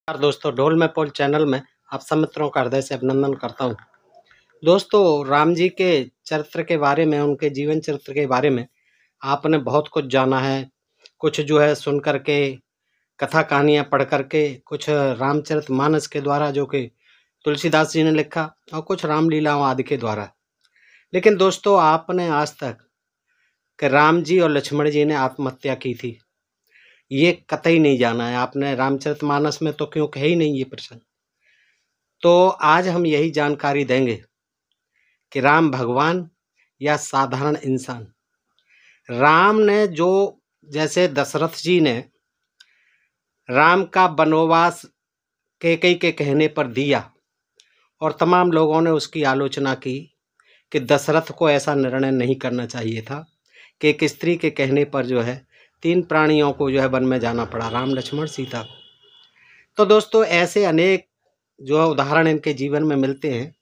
नमस्कार दोस्तों, ढोल में पोल चैनल में आप सब मित्रों का हृदय से अभिनंदन करता हूं। दोस्तों, राम जी के चरित्र के बारे में, उनके जीवन चरित्र के बारे में आपने बहुत कुछ जाना है। कुछ जो है सुन करके, कथा कहानियां पढ़ करके, कुछ रामचरितमानस के द्वारा जो कि तुलसीदास जी ने लिखा, और कुछ रामलीलाओं आदि के द्वारा। लेकिन दोस्तों, आपने आज तक कि राम जी और लक्ष्मण जी ने आत्महत्या की थी, ये कतई नहीं जाना है। आपने रामचरितमानस में तो क्यों कहे ही नहीं ये प्रसंग। तो आज हम यही जानकारी देंगे कि राम भगवान या साधारण इंसान। राम ने जो, जैसे दशरथ जी ने राम का वनवास कैकेयी के कहने पर दिया और तमाम लोगों ने उसकी आलोचना की कि दशरथ को ऐसा निर्णय नहीं करना चाहिए था कि एक स्त्री के कहने पर जो है 3 प्राणियों को जो है वन में जाना पड़ा, राम लक्ष्मण सीता को। तो दोस्तों, ऐसे अनेक जो है उदाहरण इनके जीवन में मिलते हैं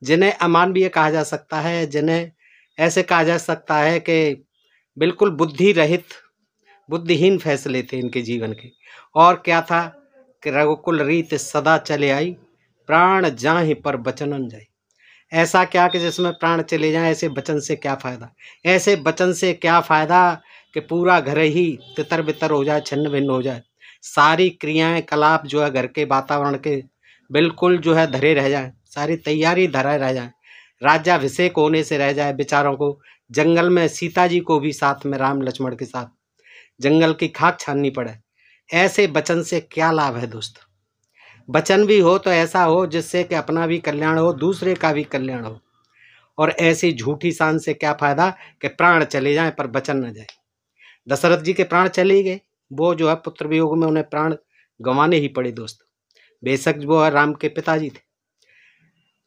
जिन्हें अमानवीय कहा जा सकता है, जिन्हें ऐसे कहा जा सकता है कि बिल्कुल बुद्धि रहित, बुद्धिहीन फैसले थे इनके जीवन के। और क्या था कि रघुकुल रीत सदा चले आई, प्राण जाहि पर बचन न जाई। ऐसा क्या कि जिसमें प्राण चले जाएं, ऐसे वचन से क्या फ़ायदा। ऐसे वचन से क्या फ़ायदा कि पूरा घर ही तितर बितर हो जाए, छिन्न भिन्न हो जाए। सारी क्रियाएं कलाप जो है घर के वातावरण के बिल्कुल जो है धरे रह जाए, सारी तैयारी धरा रह जाए, राज्याभिषेक होने से रह जाए बेचारों को। जंगल में सीता जी को भी साथ में राम लक्ष्मण के साथ जंगल की खाक छाननी पड़े। ऐसे वचन से क्या लाभ है दोस्तों। वचन भी हो तो ऐसा हो जिससे कि अपना भी कल्याण हो, दूसरे का भी कल्याण हो। और ऐसी झूठी शान से क्या फायदा कि प्राण चले जाएं पर वचन न जाए। दशरथ जी के प्राण चले गए, वो जो है पुत्र वियोग में उन्हें प्राण गंवाने ही पड़े दोस्तों, बेशक वो है राम के पिताजी थे।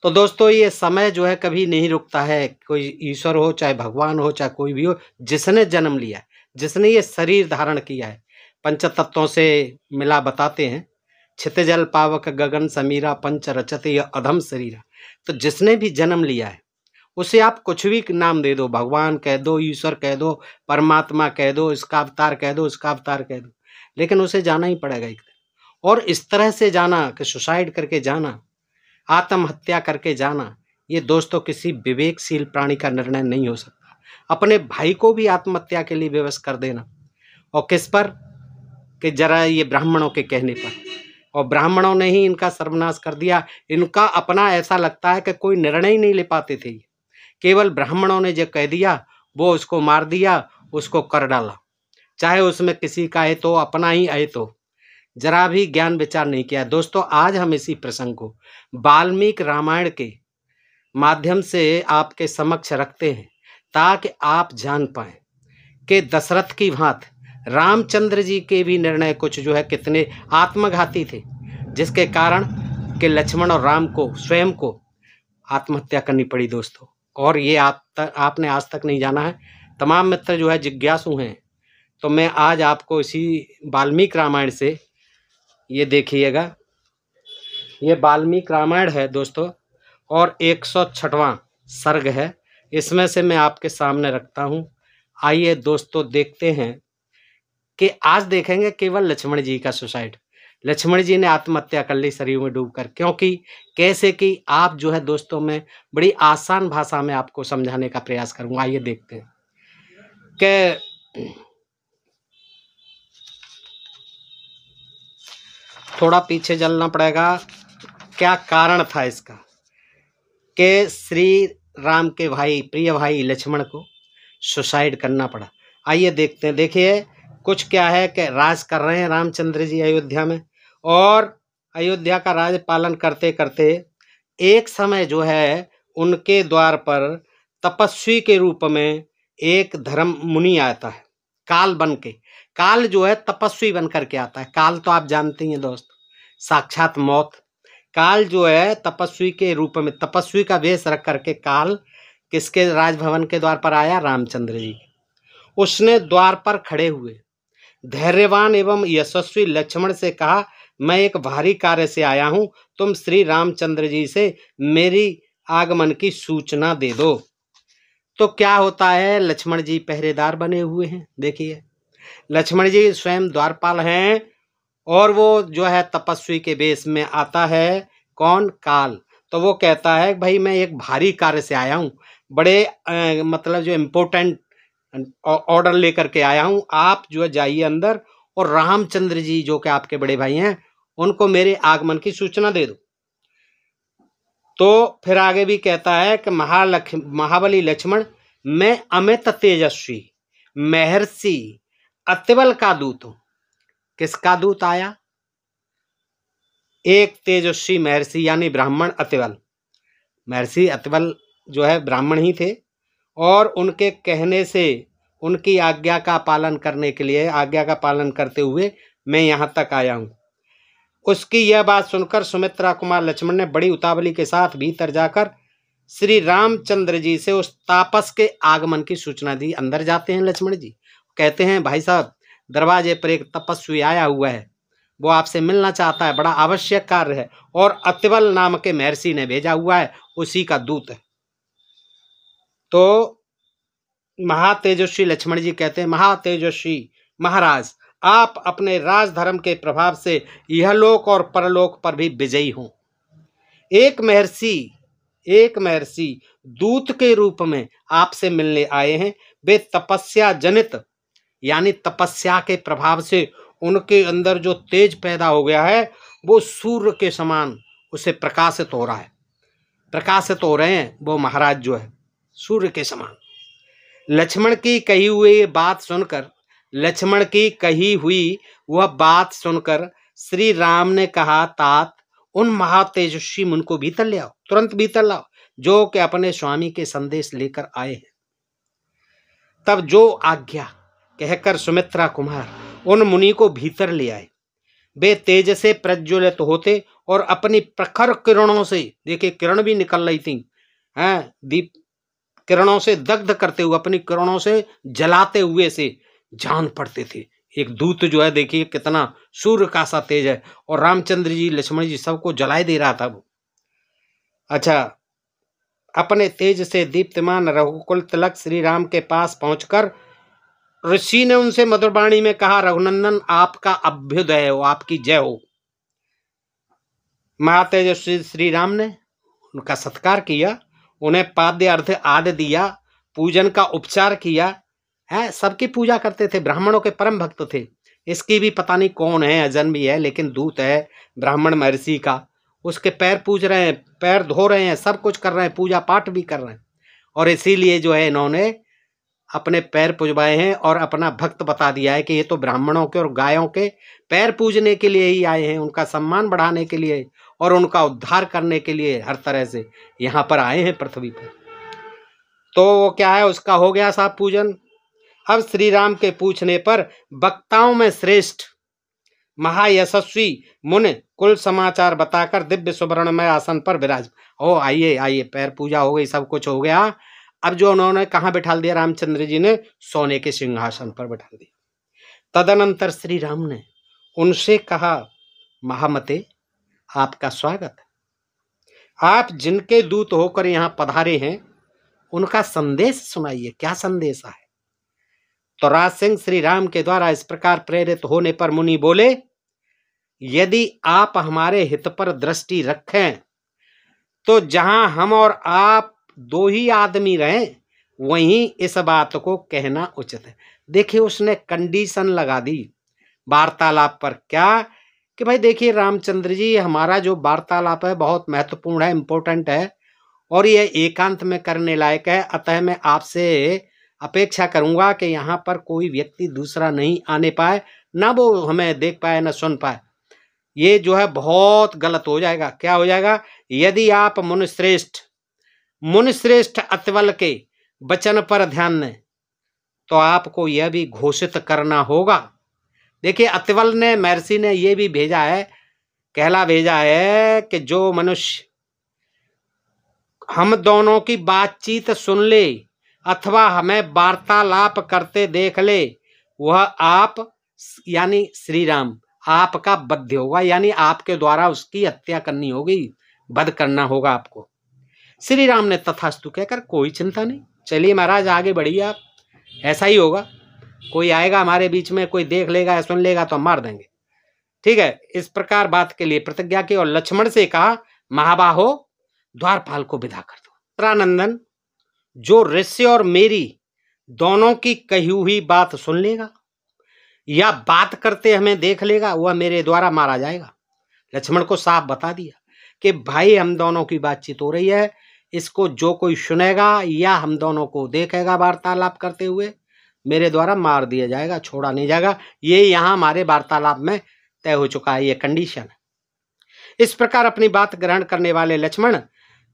तो दोस्तों, ये समय जो है कभी नहीं रुकता है। कोई ईश्वर हो, चाहे भगवान हो, चाहे कोई भी हो, जिसने जन्म लिया है, जिसने ये शरीर धारण किया है, पंचतत्वों से मिला बताते हैं, क्षितिजल पावक गगन समीरा पंच रचत यह अधम शरीरा। तो जिसने भी जन्म लिया है उसे आप कुछ भी नाम दे दो, भगवान कह दो, ईश्वर कह दो, परमात्मा कह दो, इसका अवतार कह दो, इसका अवतार कह दो, लेकिन उसे जाना ही पड़ेगा एक दिन। और इस तरह से जाना कि सुसाइड करके जाना, आत्महत्या करके जाना, ये दोस्तों किसी विवेकशील प्राणी का निर्णय नहीं हो सकता। अपने भाई को भी आत्महत्या के लिए विवश कर देना, और किस पर कि जरा ये ब्राह्मणों के कहने पर। और ब्राह्मणों ने ही इनका सर्वनाश कर दिया। इनका अपना ऐसा लगता है कि कोई निर्णय ही नहीं ले पाते थे, केवल ब्राह्मणों ने जो कह दिया वो उसको मार दिया, उसको कर डाला, चाहे उसमें किसी का है तो अपना ही है, तो जरा भी ज्ञान विचार नहीं किया। दोस्तों, आज हम इसी प्रसंग को वाल्मीकि रामायण के माध्यम से आपके समक्ष रखते हैं, ताकि आप जान पाएं कि दशरथ की भांति रामचंद्र जी के भी निर्णय कुछ जो है कितने आत्मघाती थे, जिसके कारण कि लक्ष्मण और राम को स्वयं को आत्महत्या करनी पड़ी दोस्तों। और ये आपने आज तक नहीं जाना है। तमाम मित्र जो है जिज्ञासु हैं, तो मैं आज आपको इसी वाल्मीकि रामायण से, ये देखिएगा, ये वाल्मीकि रामायण है दोस्तों, और 106वां सर्ग है, इसमें से मैं आपके सामने रखता हूँ। आइए दोस्तों देखते हैं कि आज देखेंगे केवल लक्ष्मण जी का सुसाइड। लक्ष्मण जी ने आत्महत्या कर ली सरयू में डूबकर, क्योंकि कैसे कि आप जो है दोस्तों, मैं बड़ी आसान भाषा में आपको समझाने का प्रयास करूंगा। आइए देखते हैं कि थोड़ा पीछे चलना पड़ेगा। क्या कारण था इसका कि श्री राम के भाई, प्रिय भाई लक्ष्मण को सुसाइड करना पड़ा। आइए देखते हैं। देखिए कुछ क्या है कि राज कर रहे हैं रामचंद्र जी अयोध्या में, और अयोध्या का राज पालन करते करते एक समय जो है उनके द्वार पर तपस्वी के रूप में एक धर्म मुनि आता है, काल बन के। काल जो है तपस्वी बन करके आता है। काल तो आप जानते हैं दोस्त, साक्षात मौत। काल जो है तपस्वी के रूप में, तपस्वी का वेश रख करके काल किसके राजभवन के द्वार पर आया? रामचंद्र जी। उसने द्वार पर खड़े हुए धैर्यवान एवं यशस्वी लक्ष्मण से कहा, मैं एक भारी कार्य से आया हूं, तुम श्री रामचंद्र जी से मेरी आगमन की सूचना दे दो। तो क्या होता है, लक्ष्मण जी पहरेदार बने हुए हैं। देखिए, लक्ष्मण जी स्वयं द्वारपाल हैं, और वो जो है तपस्वी के वेश में आता है, कौन? काल। तो वो कहता है भाई मैं एक भारी कार्य से आया हूँ, बड़े मतलब जो इम्पोर्टेंट ऑर्डर लेकर के आया हूँ, आप जो है जाइए अंदर और रामचंद्र जी जो कि आपके बड़े भाई हैं उनको मेरे आगमन की सूचना दे दो। तो फिर आगे भी कहता है कि महाबली लक्ष्मण, मैं अमित तेजस्वी महर्षि अतिबल का दूत हूं। किसका दूत आया? एक तेजस्वी महर्षि यानी ब्राह्मण अतिबल। महर्षि अतिबल जो है ब्राह्मण ही थे और उनके कहने से, उनकी आज्ञा का पालन करने के लिए, आज्ञा का पालन करते हुए मैं यहाँ तक आया हूँ। उसकी यह बात सुनकर सुमित्रा कुमार लक्ष्मण ने बड़ी उतावली के साथ भीतर जाकर श्री रामचंद्र जी से उस तापस के आगमन की सूचना दी। अंदर जाते हैं लक्ष्मण जी, कहते हैं भाई साहब दरवाजे पर एक तपस्वी आया हुआ है, वो आपसे मिलना चाहता है, बड़ा आवश्यक कार्य है और अतिबल नाम के महर्षि ने भेजा हुआ है, उसी का दूत है। तो महातेजस्वी लक्ष्मण जी कहते हैं, महातेजस्वी महाराज, आप अपने राजधर्म के प्रभाव से यहलोक और परलोक पर भी विजयी हों। एक महर्षि दूत के रूप में आपसे मिलने आए हैं। वे तपस्या जनित यानी तपस्या के प्रभाव से उनके अंदर जो तेज पैदा हो गया है वो सूर्य के समान उसे प्रकाशित हो रहा है, प्रकाशित हो रहे हैं वो महाराज जो है सूर्य के समान। लक्ष्मण की कही हुई बात सुनकर श्री राम ने कहा, तात उन महातेजस्वी मुनि को भीतर ले आओ, तुरंत भीतर लाओ, जो कि अपने स्वामी के संदेश लेकर आए हैं। तब जो आज्ञा कहकर सुमित्रा कुमार उन मुनि को भीतर ले आए। वे तेज से प्रज्वलित होते और अपनी प्रखर किरणों से, देखिए किरण भी निकल रही थी, हैं, दीप किरणों से दग्ध करते हुए, अपनी किरणों से जलाते हुए से जान पड़ते थे। एक दूत जो है देखिए कितना सूर्य का सा तेज है और रामचंद्र जी लक्ष्मण जी सबको जलाए दे रहा था वो। अच्छा, अपने तेज से दीप्तमान रघुकुल तिलक श्री राम के पास पहुंचकर ऋषि ने उनसे मधुरवाणी में कहा, रघुनंदन आपका अभ्युदय हो, आपकी जय हो। महातेजस्वी श्री राम ने उनका सत्कार किया, उन्हें पाद्य अर्घ्य आदि दिया, पूजन का उपचार किया है। सबकी पूजा करते थे, ब्राह्मणों के परम भक्त थे। इसकी भी पता नहीं कौन है, अजन्मी है, लेकिन दूत है ब्राह्मण महर्षि का, उसके पैर पूज रहे हैं, पैर धो रहे हैं, सब कुछ कर रहे हैं, पूजा पाठ भी कर रहे हैं। और इसीलिए जो है इन्होंने अपने पैर पूजवाए हैं और अपना भक्त बता दिया है कि ये तो ब्राह्मणों के और गायों के पैर पूजने के लिए ही आए हैं, उनका सम्मान बढ़ाने के लिए और उनका उद्धार करने के लिए हर तरह से यहाँ पर आए हैं पृथ्वी पर। तो वो क्या है, उसका हो गया साहब पूजन। अब श्री राम के पूछने पर वक्ताओं में श्रेष्ठ महायशस्वी मुनि कुल समाचार बताकर दिव्य सुवर्णमय आसन पर विराज। ओ आइए आइए, पैर पूजा हो गई, सब कुछ हो गया। अब जो उन्होंने कहाँ बिठाल दिया, रामचंद्र जी ने सोने के सिंहासन पर बिठा दिया। तदनंतर श्री राम ने उनसे कहा, महामते आपका स्वागत है, आप जिनके दूत होकर यहाँ पधारे हैं उनका संदेश सुनाइए, क्या संदेश है। तो राज सिंह श्री राम के द्वारा इस प्रकार प्रेरित होने पर मुनि बोले, यदि आप हमारे हित पर दृष्टि रखें तो जहां हम और आप दो ही आदमी रहें वहीं इस बात को कहना उचित है। देखिए उसने कंडीशन लगा दी वार्तालाप पर, क्या कि भाई देखिए रामचंद्र जी, हमारा जो वार्तालाप है बहुत महत्वपूर्ण है, इम्पोर्टेंट है और ये एकांत में करने लायक है। अतः मैं आपसे अपेक्षा करूंगा कि यहाँ पर कोई व्यक्ति दूसरा नहीं आने पाए, ना वो हमें देख पाए ना सुन पाए। ये जो है बहुत गलत हो जाएगा। क्या हो जाएगा? यदि आप मुनिश्रेष्ठ अतिबल के वचन पर ध्यान दें तो आपको यह भी घोषित करना होगा। देखिए अतिबल ने, महर्षि ने ये भी भेजा है, कहला भेजा है कि जो मनुष्य हम दोनों की बातचीत सुन ले अथवा हमें वार्तालाप करते देख ले, वह आप यानी श्री राम आपका वध्य होगा, यानी आपके द्वारा उसकी हत्या करनी होगी, वध करना होगा आपको। श्री राम ने तथास्तु कहकर, कोई चिंता नहीं, चलिए महाराज आगे बढ़िए आप, ऐसा ही होगा। कोई आएगा हमारे बीच में, कोई देख लेगा या सुन लेगा तो हम मार देंगे। ठीक है, इस प्रकार बात के लिए प्रतिज्ञा की और लक्ष्मण से कहा, महाबाहो द्वारपाल को विदा कर दो। मित्रानंदन, जो ऋषि और मेरी दोनों की कही हुई बात सुन लेगा या बात करते हमें देख लेगा, वह मेरे द्वारा मारा जाएगा। लक्ष्मण को साफ बता दिया कि भाई हम दोनों की बातचीत हो रही है, इसको जो कोई सुनेगा या हम दोनों को देखेगा वार्तालाप करते हुए, मेरे द्वारा मार दिया जाएगा, छोड़ा नहीं जाएगा। ये यहाँ हमारे वार्तालाप में तय हो चुका है, ये कंडीशन है। इस प्रकार अपनी बात ग्रहण करने वाले लक्ष्मण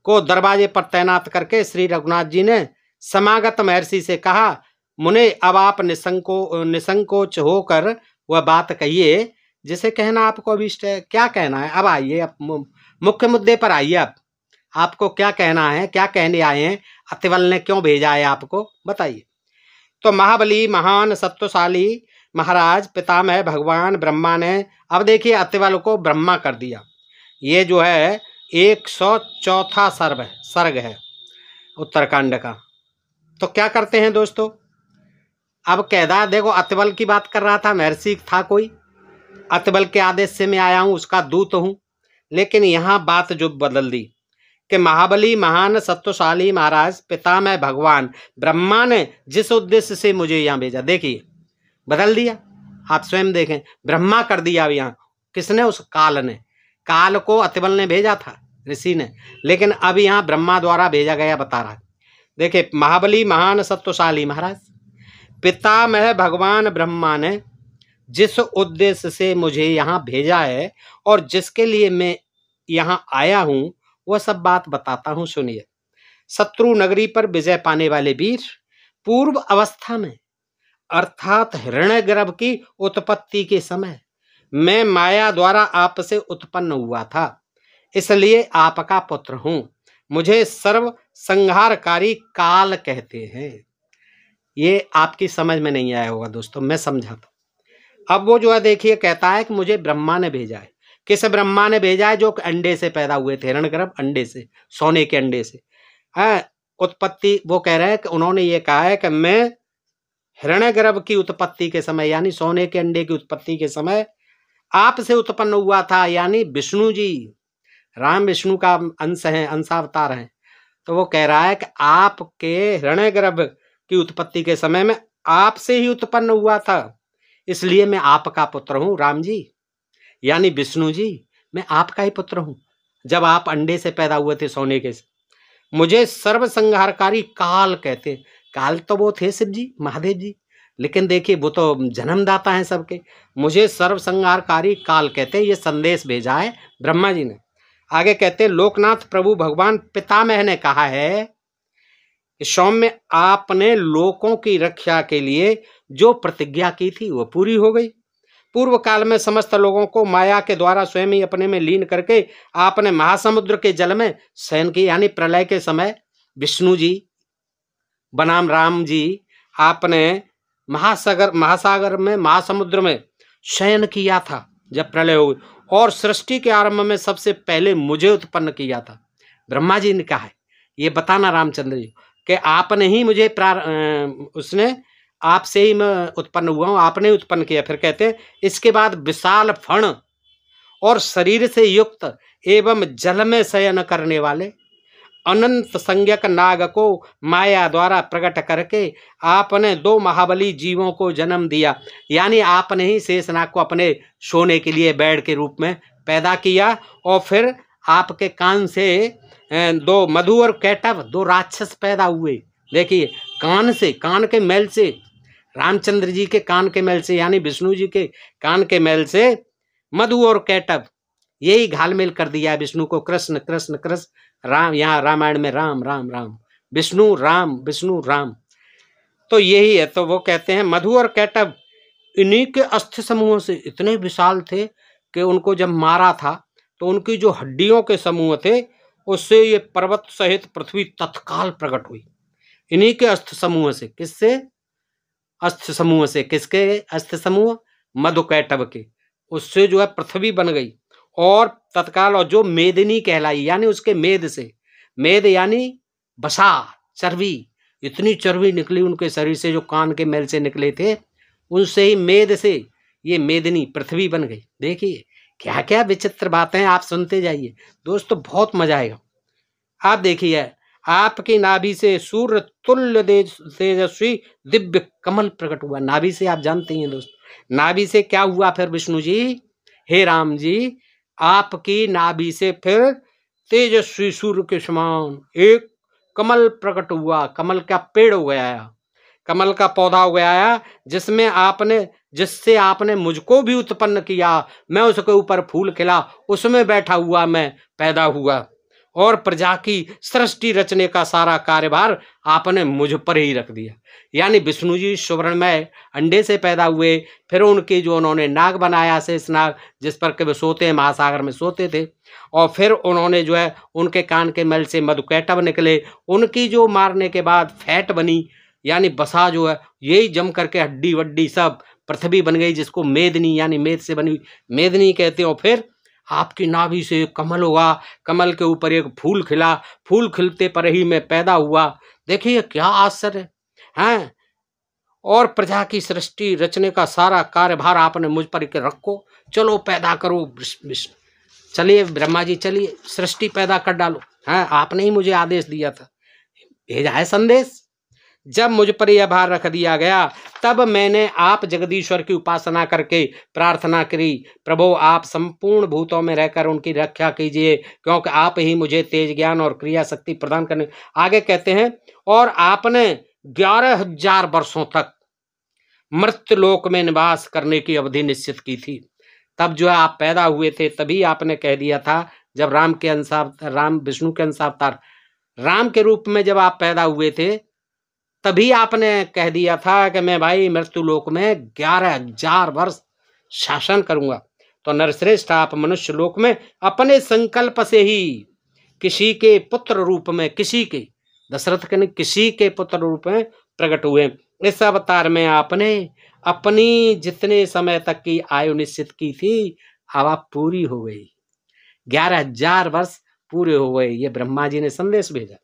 को दरवाजे पर तैनात करके श्री रघुनाथ जी ने समागत महर्षि से कहा, मुने अब आप निसंकोच होकर वह बात कहिए जिसे कहना आपको अभिष्ट है। क्या कहना है? अब आइए, अब मुख्य मुद्दे पर आइए। आप आपको क्या कहना है, क्या कहने आए हैं? अतिबल ने क्यों भेजा है आपको, बताइए। तो महाबली महान सत्वशाली महाराज पितामह भगवान ब्रह्मा ने, अब देखिए अतिबल को ब्रह्मा कर दिया। ये जो है 104वां सर्ग है उत्तरकांड का। तो क्या करते हैं दोस्तों, अब केदार देखो अतिबल की बात कर रहा था, महर्षि था कोई, अतिबल के आदेश से मैं आया हूं, उसका दूत हूं। लेकिन यहां बात जो बदल दी कि महाबली महान सत्वशाली महाराज पितामह भगवान ब्रह्मा ने जिस उद्देश्य से मुझे यहाँ भेजा, देखिए बदल दिया। आप स्वयं देखें, ब्रह्मा कर दिया यहाँ। किसने? उस काल ने। काल को अतिबल ने भेजा था, ऋषि ने, लेकिन अब यहाँ ब्रह्मा द्वारा भेजा गया बता रहा है। देखिए, महाबली महान सत्वशाली महाराज पितामह भगवान ब्रह्मा ने जिस उद्देश्य से मुझे यहाँ भेजा है और जिसके लिए मैं यहाँ आया हूँ, वह सब बात बताता हूँ, सुनिए। शत्रु नगरी पर विजय पाने वाले वीर, पूर्व अवस्था में अर्थात हिरण्यगर्भ की उत्पत्ति के समय मैं माया द्वारा आपसे उत्पन्न हुआ था, इसलिए आपका पुत्र हूं। मुझे सर्व संहारकारी काल कहते हैं। ये आपकी समझ में नहीं आया होगा दोस्तों, मैं समझाता हूं। अब वो जो है देखिए कहता है कि मुझे ब्रह्मा ने भेजा है। किस ब्रह्मा ने भेजा है? जो अंडे से पैदा हुए थे, हिरण्यगर्भ अंडे से, सोने के अंडे से है उत्पत्ति। वो कह रहे हैं कि उन्होंने ये कहा है कि मैं हिरण्यगर्भ की उत्पत्ति के समय, यानी सोने के अंडे की उत्पत्ति के समय आपसे उत्पन्न हुआ था, यानी विष्णु जी, राम विष्णु का अंश है, अंशावतार है। तो वो कह रहा है कि आपके हिरण्यगर्भ की उत्पत्ति के समय में आपसे ही उत्पन्न हुआ था, इसलिए मैं आपका पुत्र हूं। राम जी यानी विष्णु जी, मैं आपका ही पुत्र हूं, जब आप अंडे से पैदा हुए थे, सोने के। मुझे सर्व संहारकारी काल कहते हैं। काल तो वो थे शिव जी, महादेव जी, लेकिन देखिए वो तो जन्मदाता हैं सबके। मुझे सर्व संहारकारी काल कहते हैं। ये संदेश भेजा है ब्रह्मा जी ने। आगे कहते हैं, लोकनाथ प्रभु भगवान पितामह ने कहा है, सौम्य आपने लोकों की रक्षा के लिए जो प्रतिज्ञा की थी वो पूरी हो गई। पूर्व काल में समस्त लोगों को माया के द्वारा स्वयं ही अपने में लीन करके आपने महासमुद्र के जल में शयन की, यानी प्रलय के समय विष्णु जी बनाम राम जी, आपने महासागर में, महासमुद्र में शयन किया था जब प्रलय हुई, और सृष्टि के आरंभ में सबसे पहले मुझे उत्पन्न किया था। ब्रह्मा जी ने कहा है ये बताना रामचंद्र जी कि आपने ही मुझे उसने आपसे ही मैं उत्पन्न हुआ हूं, आपने उत्पन्न किया। फिर कहते हैं, इसके बाद विशाल फण और शरीर से युक्त एवं जल में शयन करने वाले अनंत संज्ञक नाग को माया द्वारा प्रकट करके आपने दो महाबली जीवों को जन्म दिया, यानी आपने ही शेषनाग को अपने सोने के लिए बैड के रूप में पैदा किया। और फिर आपके कान से दो मधु और कैटव, दो राक्षस पैदा हुए। देखिए, कान से, कान के मैल से, रामचंद्र जी के कान के मैल से, यानी विष्णु जी के कान के मैल से मधु और कैटव, यही घालमेल कर दिया है विष्णु को। कृष्ण कृष्ण कृष्ण राम, यहाँ रामायण में राम राम राम, विष्णु राम, विष्णु राम, तो यही है। तो वो कहते हैं मधु और कैटव इन्हीं के अस्थि समूहों से इतने विशाल थे कि उनको जब मारा था तो उनकी जो हड्डियों के समूह थे उससे ये पर्वत सहित पृथ्वी तत्काल प्रकट हुई। इन्हीं के अस्थि समूह से। किससे? अस्थि समूह से। किसके अस्थि समूह? मधु कैटव के। उससे जो है पृथ्वी बन गई और तत्काल, और जो मेदिनी कहलाई, यानी उसके मेद से, मेद यानी बसा, चर्बी, इतनी चर्बी निकली उनके शरीर से जो कान के मैल से निकले थे, उनसे ही मेद से ये मेदिनी पृथ्वी बन गई। देखिए क्या क्या विचित्र बातें, आप सुनते जाइए दोस्तों, बहुत मजा आएगा। आप देखिए, आपकी नाभि से सूर्य तुल्य तेजस्वी दिव्य कमल प्रकट हुआ। नाभि से आप जानते हैं दोस्त, नाभि से क्या हुआ फिर विष्णु जी, हे राम जी, आपकी नाभि से फिर तेजस्वी सूर्य के समान एक कमल प्रकट हुआ। कमल का पेड़ हो गया, कमल का पौधा हो गया, जिससे आपने मुझको भी उत्पन्न किया। मैं उसके ऊपर फूल खिला, उसमें बैठा हुआ मैं पैदा हुआ, और प्रजा की सृष्टि रचने का सारा कार्यभार आपने मुझ पर ही रख दिया। यानी विष्णु जी सुवर्णमय अंडे से पैदा हुए, फिर उनकी जो उन्होंने नाग बनाया, शेष नाग, जिस पर के वो सोते हैं, महासागर में सोते थे, और फिर उन्होंने जो है उनके कान के मल से मधुकैटभ निकले, उनकी जो मारने के बाद फैट बनी, यानी बसा जो है यही जम करके हड्डी वड्डी सब पृथ्वी बन गई, जिसको मेदनी यानी मेद से बनी मेदनी कहते हो। फिर आपकी नाभि से कमल हुआ, कमल के ऊपर एक फूल खिला, फूल खिलते पर ही मैं पैदा हुआ। देखिए क्या आश्चर्य है। और प्रजा की सृष्टि रचने का सारा कार्यभार आपने मुझ पर रखो, चलो पैदा करो, चलिए ब्रह्मा जी, चलिए सृष्टि पैदा कर डालो। हाँ, आपने ही मुझे आदेश दिया था, भेजा है संदेश। जब मुझ पर यह भार रख दिया गया, तब मैंने आप जगदीश्वर की उपासना करके प्रार्थना करी, प्रभु आप संपूर्ण भूतों में रहकर उनकी रक्षा कीजिए, क्योंकि आप ही मुझे तेज ज्ञान और क्रिया शक्ति प्रदान करने। आगे कहते हैं, और आपने 11,000 वर्षों तक मृत्युलोक में निवास करने की अवधि निश्चित की थी। तब जो है आप पैदा हुए थे, तभी आपने कह दिया था, जब राम के अनुसार, राम विष्णु के अनुसार राम के रूप में जब आप पैदा हुए थे, तभी आपने कह दिया था कि मैं भाई मृत्युलोक में 11,000 वर्ष शासन करूंगा। तो नरश्रेष्ठ, आप मनुष्य लोक में अपने संकल्प से ही किसी के पुत्र रूप में, किसी के, दशरथ के नहीं, किसी के पुत्र रूप में प्रकट हुए। इस अवतार में आपने अपनी जितने समय तक की आयु निश्चित की थी, अब आप पूरी हो गई, 11,000 वर्ष पूरे हो गए। ये ब्रह्मा जी ने संदेश भेजा।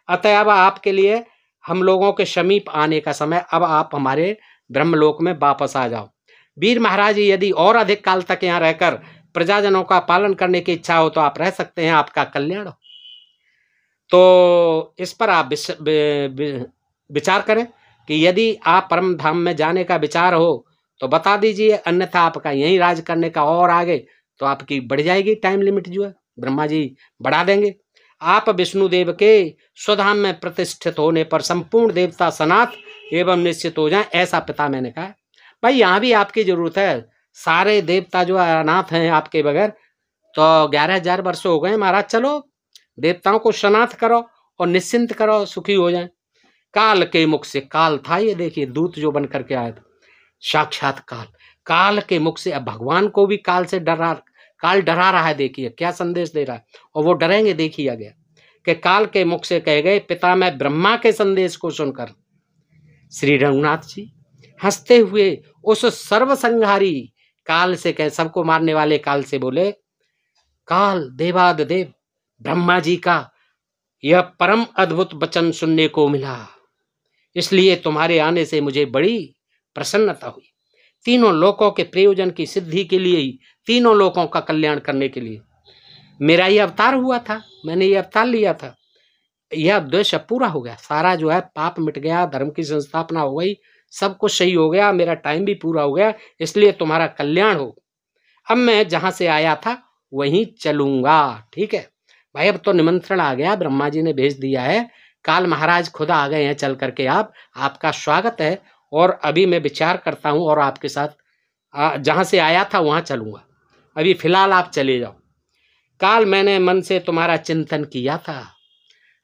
अतः अब आपके लिए हम लोगों के समीप आने का समय, अब आप हमारे ब्रह्मलोक में वापस आ जाओ। वीर महाराज, यदि और अधिक काल तक यहाँ रहकर प्रजाजनों का पालन करने की इच्छा हो तो आप रह सकते हैं, आपका कल्याण हो। तो इस पर आप विचार करें कि यदि आप परम धाम में जाने का विचार हो तो बता दीजिए, अन्यथा आपका यहीं राज करने का, और आगे तो आपकी बढ़ जाएगी टाइम लिमिट, जो है ब्रह्मा जी बढ़ा देंगे। आप विष्णुदेव के स्वधाम में प्रतिष्ठित होने पर संपूर्ण देवता सनाथ एवं निश्चित हो जाएं, ऐसा पिता मैंने कहा। भाई यहाँ भी आपकी जरूरत है, सारे देवता जो अनाथ हैं आपके बगैर। तो 11,000 वर्ष हो गए महाराज, चलो देवताओं को सनाथ करो और निश्चिंत करो, सुखी हो जाए। काल के मुख से, काल था ये, देखिए दूत जो बन करके आया था, साक्षात काल, काल के मुख से। अब भगवान को भी काल से काल डरा रहा है, देखिए क्या संदेश दे रहा है, और वो डरेंगे। देखिए गया कि काल के मुख से कहे गए, पिता मैं ब्रह्मा के संदेश को सुनकर श्री रघुनाथ जी हंसते हुए उस सर्वसंहारी काल से कहे, सबको मारने वाले काल से बोले, काल देवादिदेव ब्रह्मा जी का यह परम अद्भुत वचन सुनने को मिला, इसलिए तुम्हारे आने से मुझे बड़ी प्रसन्नता हुई। तीनों लोकों के प्रयोजन की सिद्धि के लिए ही, तीनों लोकों का कल्याण करने के लिए मेरा ये अवतार हुआ था, मैंने ये अवतार लिया था। यह उद्देश्य पूरा हो गया, सारा जो है पाप मिट गया, धर्म की संस्थापना हो गई, सब कुछ सही हो गया, मेरा टाइम भी पूरा हो गया, इसलिए तुम्हारा कल्याण हो। अब मैं जहां से आया था वहीं चलूंगा। ठीक है भाई, अब तो निमंत्रण आ गया, ब्रह्मा जी ने भेज दिया है, काल महाराज खुद आ गए हैं चल करके। आपका स्वागत है, और अभी मैं विचार करता हूं और आपके साथ जहां से आया था वहां चलूंगा। अभी फिलहाल आप चले जाओ। काल मैंने मन से तुम्हारा चिंतन किया था।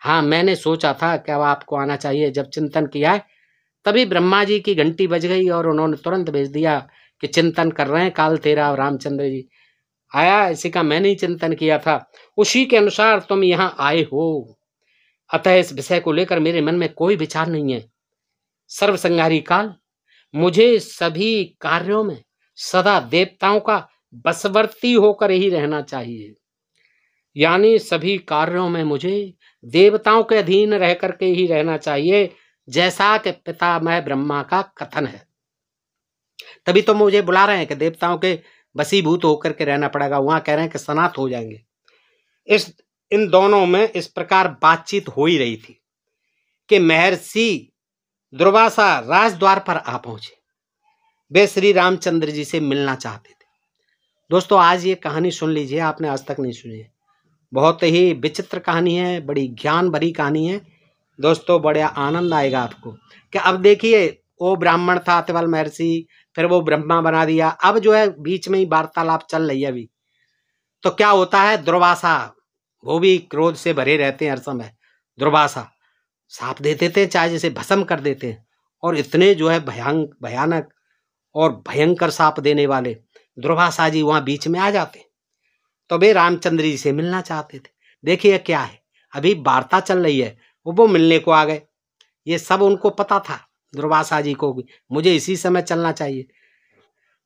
हाँ, मैंने सोचा था कि अब आपको आना चाहिए। जब चिंतन किया है तभी ब्रह्मा जी की घंटी बज गई और उन्होंने तुरंत भेज दिया कि चिंतन कर रहे हैं काल तेरा रामचंद्र जी आया। इसी का मैंने ही चिंतन किया था, उसी के अनुसार तुम यहाँ आए हो। अतः इस विषय को लेकर मेरे मन में कोई विचार नहीं है। सर्वसंहारी काल, मुझे सभी कार्यों में सदा देवताओं का बसवर्ती होकर ही रहना चाहिए, यानी सभी कार्यों में मुझे देवताओं के अधीन रह करके ही रहना चाहिए, जैसा कि पितामह ब्रह्मा का कथन है। तभी तो मुझे बुला रहे हैं कि देवताओं के वशीभूत होकर के रहना पड़ेगा। वहां कह रहे हैं कि सनात हो जाएंगे। इन दोनों में इस प्रकार बातचीत हो ही रही थी कि महर्षि दुर्वासा राजद्वार पर आ पहुंचे। वे श्री रामचंद्र जी से मिलना चाहते थे। दोस्तों, आज ये कहानी सुन लीजिए, आपने आज तक नहीं सुनी है। बहुत ही विचित्र कहानी है, बड़ी ज्ञान भरी कहानी है दोस्तों। बड़ा आनंद आएगा आपको कि अब देखिए, वो ब्राह्मण था अतिबल महर्षि, फिर वो ब्रह्मा बना दिया। अब जो है बीच में ही वार्तालाप चल रही है अभी। तो क्या होता है, दुर्वासा वो भी क्रोध से भरे रहते हैं हर समय। दुर्वासा साप दे देते हैं, चाहे जैसे भस्म कर देते हैं। और इतने जो है भयानक और भयंकर साप देने वाले दुर्वासा जी वहां बीच में आ जाते। तो वे रामचंद्र जी से मिलना चाहते थे। देखिए क्या है, अभी वार्ता चल रही है, वो मिलने को आ गए। ये सब उनको पता था, दुर्वासा जी को भी, मुझे इसी समय चलना चाहिए।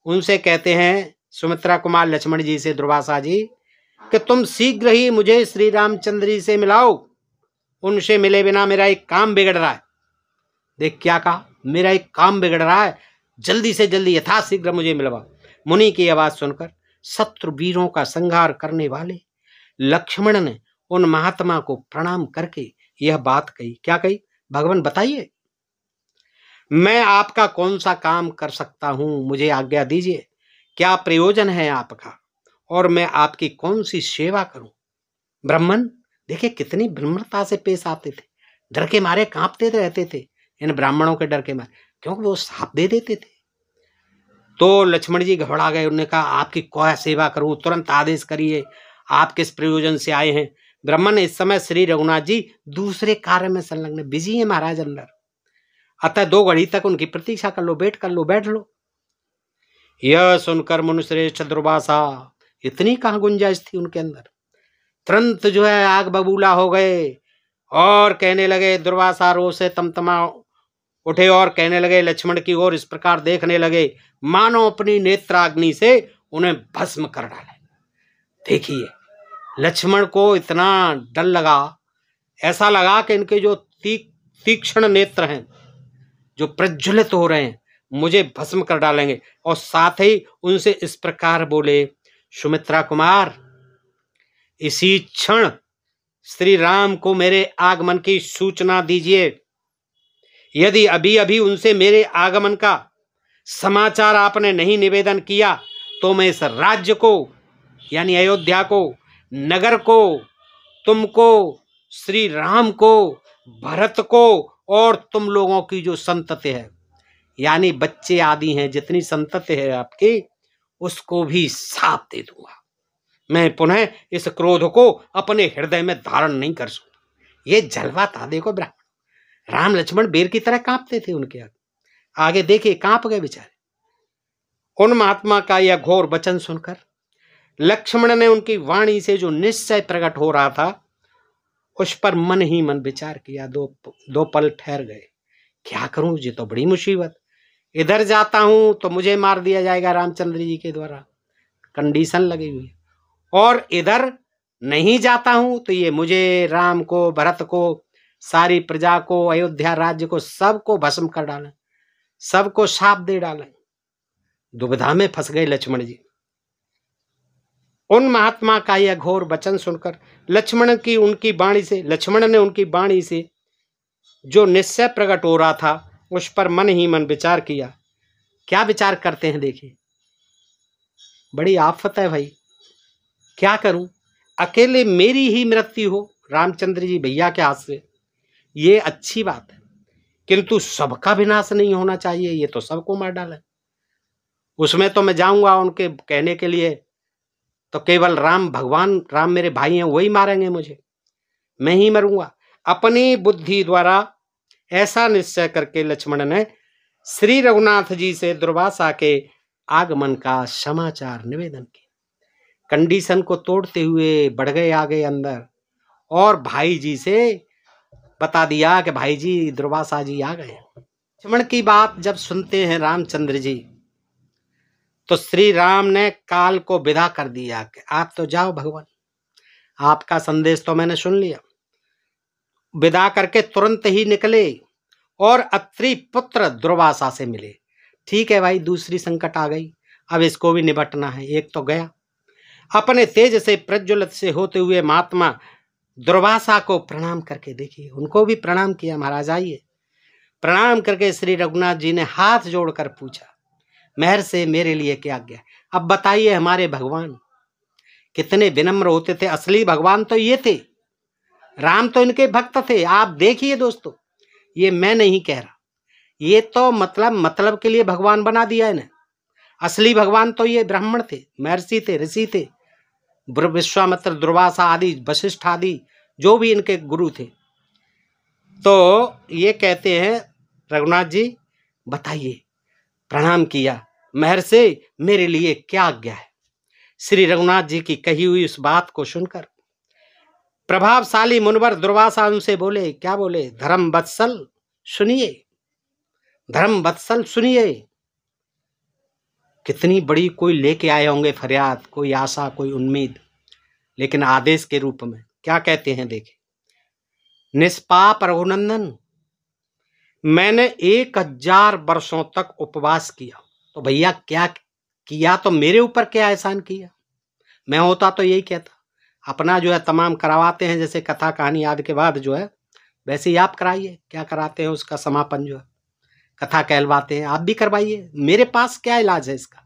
उनसे कहते हैं सुमित्रा कुमार लक्ष्मण जी से दुर्वासा जी कि तुम शीघ्र ही मुझे श्री रामचंद्र जी से मिलाओ। उनसे मिले बिना मेरा एक काम बिगड़ रहा है। देख क्या कहा, मेरा एक काम बिगड़ रहा है, जल्दी से जल्दी यथाशीघ्र मुझे मिलवा। मुनि की आवाज सुनकर शत्रु वीरों का संहार करने वाले लक्ष्मण ने उन महात्मा को प्रणाम करके यह बात कही। क्या कही? भगवान बताइए, मैं आपका कौन सा काम कर सकता हूं, मुझे आज्ञा दीजिए। क्या प्रयोजन है आपका, और मैं आपकी कौन सी सेवा करूं। ब्राह्मण देखिए कितनी विनम्रता से पेश आते थे, डर के मारे कांपते रहते थे। इन ब्राह्मणों के डर के मारे, क्योंकि वो साप दे देते थे। तो लक्ष्मण जी घबरा गए। उन्होंने कहा, आपकी क्या सेवा करूं, तुरंत आदेश करिए, आप किस प्रयोजन से आए हैं। ब्राह्मण इस समय श्री रघुनाथ जी दूसरे कार्य में संलग्न बिजी है महाराज अंदर, अतः 2 घड़ी तक उनकी प्रतीक्षा कर लो, बैठ लो। यह सुनकर मुनिश्रेष्ठ दुर्वासा, इतनी कहां गुंजाइश थी उनके अंदर, तुरंत जो है आग बबूला हो गए और कहने लगे। दुर्वासा रोष से तमतमा उठे और कहने लगे, लक्ष्मण की ओर इस प्रकार देखने लगे मानो अपनी नेत्राग्नि से उन्हें भस्म कर डाले। देखिए लक्ष्मण को इतना डर लगा, ऐसा लगा कि इनके जो तीक्ष्ण नेत्र हैं, जो प्रज्वलित हो रहे हैं, मुझे भस्म कर डालेंगे। और साथ ही उनसे इस प्रकार बोले, सुमित्रा कुमार, इसी क्षण श्री राम को मेरे आगमन की सूचना दीजिए। यदि अभी अभी उनसे मेरे आगमन का समाचार आपने नहीं निवेदन किया तो मैं इस राज्य को, यानी अयोध्या को, नगर को, तुमको, श्री राम को, भरत को और तुम लोगों की जो संतति है, यानी बच्चे आदि हैं, जितनी संतति है आपकी, उसको भी साप दे दूंगा। मैं पुनः इस क्रोध को अपने हृदय में धारण नहीं कर सकूं। ये जलवा था। देखो ब्राह्मण राम लक्ष्मण बेर की तरह कांपते थे उनके आगे। देखिए कांप गए बेचारे। उन महात्मा का यह घोर वचन सुनकर लक्ष्मण ने उनकी वाणी से जो निश्चय प्रकट हो रहा था, उस पर मन ही मन विचार किया। दो पल ठहर गए। क्या करूं, ये तो बड़ी मुसीबत। इधर जाता हूं तो मुझे मार दिया जाएगा रामचंद्र जी के द्वारा, कंडीशन लगी हुई, और इधर नहीं जाता हूं तो ये मुझे, राम को, भरत को, सारी प्रजा को, अयोध्या राज्य को, सबको भस्म कर डालें, सबको शाप दे डालें। दुविधा में फंस गए लक्ष्मण जी। उन महात्मा का यह घोर वचन सुनकर लक्ष्मण ने उनकी वाणी से जो निश्चय प्रकट हो रहा था, उस पर मन ही मन विचार किया। क्या विचार करते हैं देखिए, बड़ी आफत है भाई, क्या करूं, अकेले मेरी ही मृत्यु हो रामचंद्र जी भैया के हाथ से, ये अच्छी बात है, किंतु सबका विनाश नहीं होना चाहिए, ये तो सबको मार डाले। उसमें तो मैं जाऊंगा उनके कहने के लिए, तो केवल भगवान राम मेरे भाई हैं, वही मारेंगे मुझे, मैं ही मरूंगा। अपनी बुद्धि द्वारा ऐसा निश्चय करके लक्ष्मण ने श्री रघुनाथ जी से दुर्वासा के आगमन का समाचार निवेदन किया। कंडीशन को तोड़ते हुए बढ़ गए आगे अंदर, और भाई जी से बता दिया कि भाई जी दुर्वासा जी आ गए। लक्ष्मण की बात जब सुनते हैं रामचंद्र जी, तो श्री राम ने काल को विदा कर दिया कि आप तो जाओ भगवान, आपका संदेश तो मैंने सुन लिया। विदा करके तुरंत ही निकले और अत्रि पुत्र दुर्वासा से मिले। ठीक है भाई, दूसरी संकट आ गई, अब इसको भी निपटना है। एक तो गया। अपने तेज से प्रज्वलित से होते हुए महात्मा दुर्वासा को प्रणाम करके, देखिए उनको भी प्रणाम किया। महाराज आइए। प्रणाम करके श्री रघुनाथ जी ने हाथ जोड़कर पूछा, मेहर से मेरे लिए क्या आज्ञा। अब बताइए हमारे भगवान कितने विनम्र होते थे। असली भगवान तो ये थे, राम तो इनके भक्त थे। आप देखिए दोस्तों, ये मैं नहीं कह रहा, ये तो मतलब के लिए भगवान बना दिया इन्हें। असली भगवान तो ये ब्राह्मण थे, महर्षि थे, ऋषि थे, विश्वामित्र, दुर्वासा आदि, वशिष्ठ आदि जो भी इनके गुरु थे। तो ये कहते हैं, रघुनाथ जी बताइए। प्रणाम किया, मेहर से मेरे लिए क्या आज्ञा है। श्री रघुनाथ जी की कही हुई उस बात को सुनकर प्रभावशाली मुनिवर दुर्वासा उनसे बोले, क्या बोले, धर्म वत्सल सुनिए, धर्म वत्सल सुनिए। कितनी बड़ी कोई लेके आए होंगे फरियाद, कोई आशा, कोई उम्मीद, लेकिन आदेश के रूप में क्या कहते हैं, देखें। निष्पाप रघुनंदन, मैंने 1000 वर्षों तक उपवास किया। तो भैया क्या किया, तो मेरे ऊपर क्या एहसान किया। मैं होता तो यही कहता, अपना जो है तमाम करवाते हैं, जैसे कथा कहानी आदि के बाद जो है वैसे ही आप कराइए। क्या कराते हैं, उसका समापन जो है कथा कहलवाते हैं, आप भी करवाइए। मेरे पास क्या इलाज है इसका।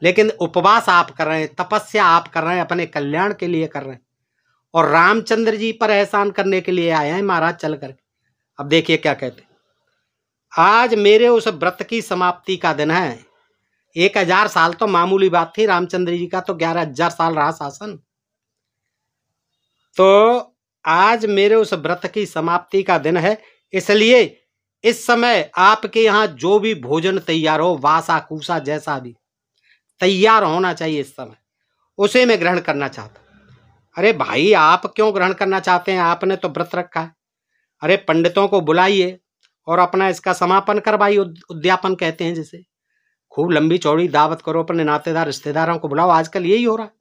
लेकिन उपवास आप कर रहे हैं, तपस्या आप कर रहे हैं, अपने कल्याण के लिए कर रहे हैं, और रामचंद्र जी पर एहसान करने के लिए आए हैं महाराज चल करके। अब देखिए क्या कहते हैं, आज मेरे उस व्रत की समाप्ति का दिन है। 1000 साल तो मामूली बात थी, रामचंद्र जी का तो 11000 साल रहा शासन। तो आज मेरे उस व्रत की समाप्ति का दिन है, इसलिए इस समय आपके यहाँ जो भी भोजन तैयार हो, वासा कूसा जैसा भी तैयार होना चाहिए इस समय, उसे मैं ग्रहण करना चाहता। अरे भाई, आप क्यों ग्रहण करना चाहते हैं, आपने तो व्रत रखा है। अरे पंडितों को बुलाइए और अपना इसका समापन करवाइए, उद्यापन कहते हैं जिसे। खूब लंबी चौड़ी दावत करो, अपने नातेदार रिश्तेदारों को बुलाओ। आजकल यही हो रहा है।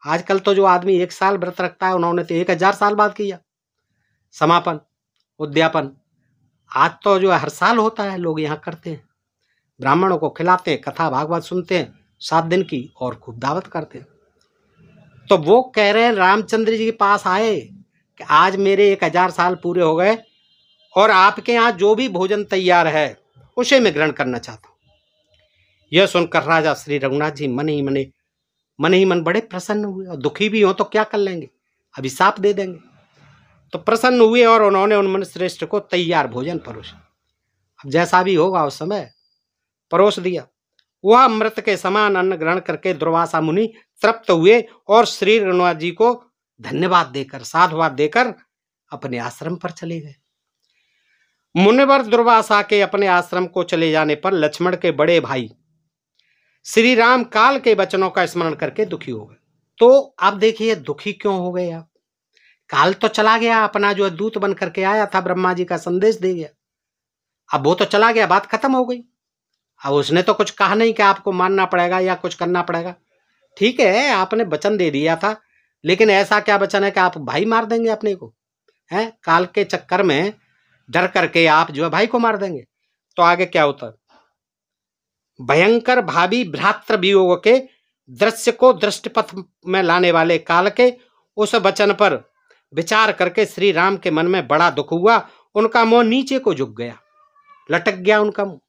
आजकल तो जो आदमी 1 साल व्रत रखता है, उन्होंने तो 1000 साल बाद किया समापन, उद्यापन। आज तो जो है हर साल होता है, लोग यहाँ करते हैं, ब्राह्मणों को खिलाते हैं, कथा भागवत सुनते हैं 7 दिन की, और खूब दावत करते हैं। तो वो कह रहे हैं रामचंद्र जी के पास आए कि आज मेरे 1000 साल पूरे हो गए, और आपके यहाँ जो भी भोजन तैयार है उसे मैं ग्रहण करना चाहता हूँ। यह सुनकर राजा श्री रघुनाथ जी मन ही मन बड़े प्रसन्न हुए, और दुखी भी हो तो क्या कर लेंगे, अभिशाप दे देंगे। तो प्रसन्न हुए और उन्होंने उन मुनिश्रेष्ठ को तैयार भोजन परोसा। अब जैसा भी होगा उस समय परोस दिया। वह अमृत के समान अन्न ग्रहण करके दुर्वासा मुनि तृप्त हुए और श्री रघुनाथ जी को धन्यवाद देकर, साधुवाद देकर अपने आश्रम पर चले गए। मुनिवर दुर्वासा के अपने आश्रम को चले जाने पर लक्ष्मण के बड़े भाई श्री राम काल के वचनों का स्मरण करके दुखी हो गए। तो आप देखिए दुखी क्यों हो गए आप। काल तो चला गया, अपना जो दूत बन करके आया था, ब्रह्मा जी का संदेश दे गया। अब वो तो चला गया, बात खत्म हो गई। अब उसने तो कुछ कहा नहीं कि आपको मानना पड़ेगा या कुछ करना पड़ेगा। ठीक है, आपने वचन दे दिया था, लेकिन ऐसा क्या वचन है कि आप भाई मार देंगे अपने को, हैं? काल के चक्कर में डर करके आप जो है भाई को मार देंगे। तो आगे क्या होता है, भयंकर भावी भ्रातृ वियोग के दृश्य को दृष्टिपथ में लाने वाले काल के उस वचन पर विचार करके श्री राम के मन में बड़ा दुख हुआ। उनका मुंह नीचे को झुक गया, लटक गया उनका मुंह।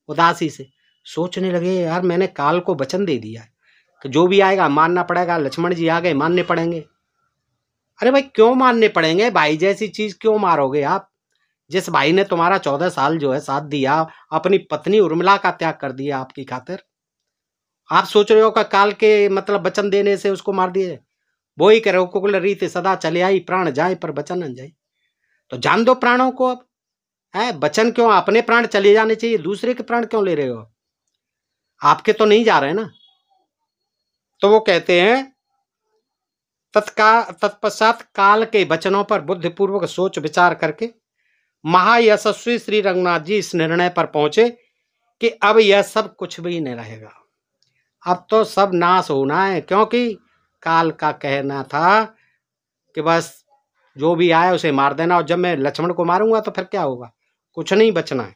उदासी से सोचने लगे, यार मैंने काल को वचन दे दिया है कि जो भी आएगा मानना पड़ेगा। लक्ष्मण जी आ गए, मानने पड़ेंगे। अरे भाई क्यों मानने पड़ेंगे, भाई जैसी चीज क्यों मारोगे आप। जिस भाई ने तुम्हारा 14 साल जो है साथ दिया, अपनी पत्नी उर्मिला का त्याग कर दिया आपकी खातिर, आप सोच रहे हो कि काल के वचन देने से उसको मार दिए। वो ही कह रहे हो, कुकुल रीति सदा चले आई, प्राण जाए पर वचन न जाए। तो जान दो प्राणों को। अब है वचन क्यों, अपने प्राण चले जाने चाहिए, दूसरे के प्राण क्यों ले रहे हो, आपके तो नहीं जा रहे ना। तो वो कहते हैं तत्पश्चात काल के वचनों पर बुद्धिपूर्वक सोच विचार करके महायशस्वी श्री रघुनाथ जी इस निर्णय पर पहुंचे कि अब यह सब कुछ भी नहीं रहेगा, अब तो सब नाश होना है। क्योंकि काल का कहना था कि बस जो भी आए उसे मार देना, और जब मैं लक्ष्मण को मारूंगा तो फिर क्या होगा, कुछ नहीं बचना है।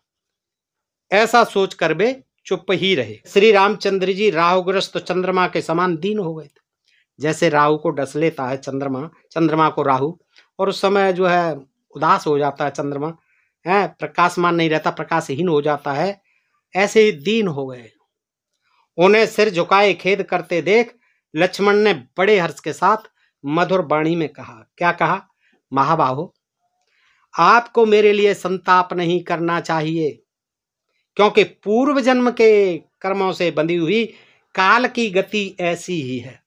ऐसा सोचकर वे चुप ही रहे। श्री रामचंद्र जी राहुग्रस्त चंद्रमा के समान दीन हो गए थे। जैसे राहु को डस लेता है चंद्रमा को राहु, और उस समय जो है उदास हो जाता है चंद्रमा, है प्रकाशमान नहीं रहता, प्रकाशहीन हो जाता है, ऐसे ही दीन हो गए। उन्हें सिर झुकाए खेद करते देख लक्ष्मण ने बड़े हर्ष के साथ मधुर वाणी में कहा। क्या कहा? महाबाहो, आपको मेरे लिए संताप नहीं करना चाहिए, क्योंकि पूर्व जन्म के कर्मों से बंधी हुई काल की गति ऐसी ही है।